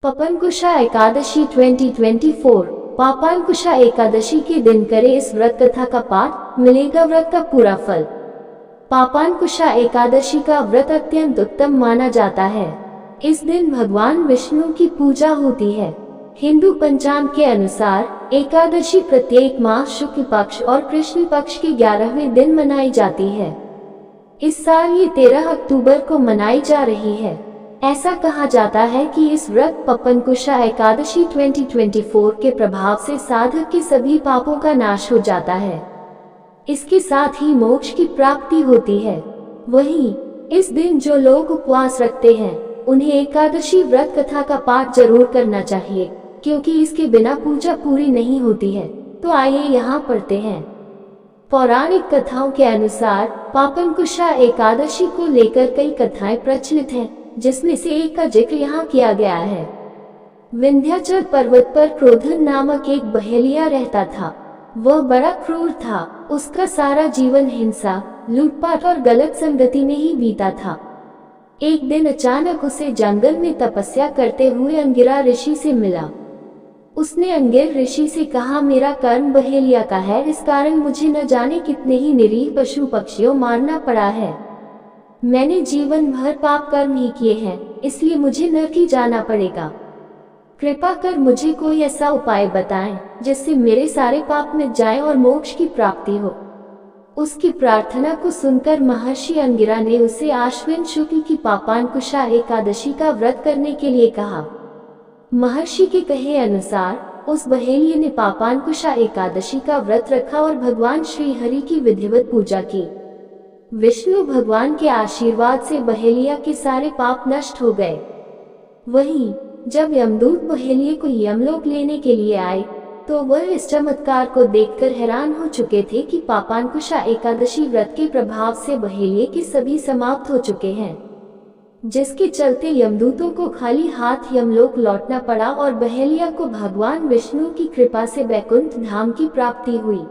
पापांकुशा एकादशी 2024। पापांकुशा एकादशी के दिन करें इस व्रत कथा का पाठ, मिलेगा व्रत का पूरा फल। पापांकुशा एकादशी का व्रत अत्यंत उत्तम माना जाता है। इस दिन भगवान विष्णु की पूजा होती है। हिंदू पंचांग के अनुसार एकादशी प्रत्येक माह शुक्ल पक्ष और कृष्ण पक्ष के 11वें दिन मनाई जाती है। इस साल ये 13 अक्टूबर को मनाई जा रही है। ऐसा कहा जाता है कि इस व्रत पापांकुशा एकादशी 2024 के प्रभाव से साधक के सभी पापों का नाश हो जाता है। इसके साथ ही मोक्ष की प्राप्ति होती है। वहीं इस दिन जो लोग उपवास रखते हैं उन्हें एकादशी व्रत कथा का पाठ जरूर करना चाहिए, क्योंकि इसके बिना पूजा पूरी नहीं होती है। तो आइए यहाँ पढ़ते हैं। पौराणिक कथाओं के अनुसार पापांकुशा एकादशी को लेकर कई कथाएं प्रचलित हैं, जिसमें से एक का जिक्र यहाँ किया गया है। विंध्याचल पर्वत पर क्रोधन नामक एक बहेलिया रहता था। वह बड़ा क्रूर था। उसका सारा जीवन हिंसा, लूटपाट और गलत संगति में ही बीता था। एक दिन अचानक उसे जंगल में तपस्या करते हुए अंगिरा ऋषि से मिला। उसने अंगिर ऋषि से कहा, मेरा कर्म बहेलिया का है, इस कारण मुझे न जाने कितने ही निरीह पशु पक्षियों मारना पड़ा है। मैंने जीवन भर पाप कर्म ही किए हैं, इसलिए मुझे नरक ही जाना पड़ेगा। कृपा कर मुझे कोई ऐसा उपाय बताएं जिससे मेरे सारे पाप मिट जाएं और मोक्ष की प्राप्ति हो। उसकी प्रार्थना को सुनकर महर्षि अंगिरा ने उसे आश्विन शुक्ल की पापांकुशा एकादशी का व्रत करने के लिए कहा। महर्षि के कहे अनुसार उस बहेलिये ने पापांकुशा एकादशी का व्रत रखा और भगवान श्री हरि की विधिवत पूजा की। विष्णु भगवान के आशीर्वाद से बहेलिया के सारे पाप नष्ट हो गए। वहीं जब यमदूत बहेलिये को यमलोक लेने के लिए आए तो वह इस चमत्कार को देखकर हैरान हो चुके थे कि पापांकुशा एकादशी व्रत के प्रभाव से बहेलिये के सभी समाप्त हो चुके हैं, जिसके चलते यमदूतों को खाली हाथ यमलोक लौटना पड़ा और बहेलिया को भगवान विष्णु की कृपा से बैकुंठ धाम की प्राप्ति हुई।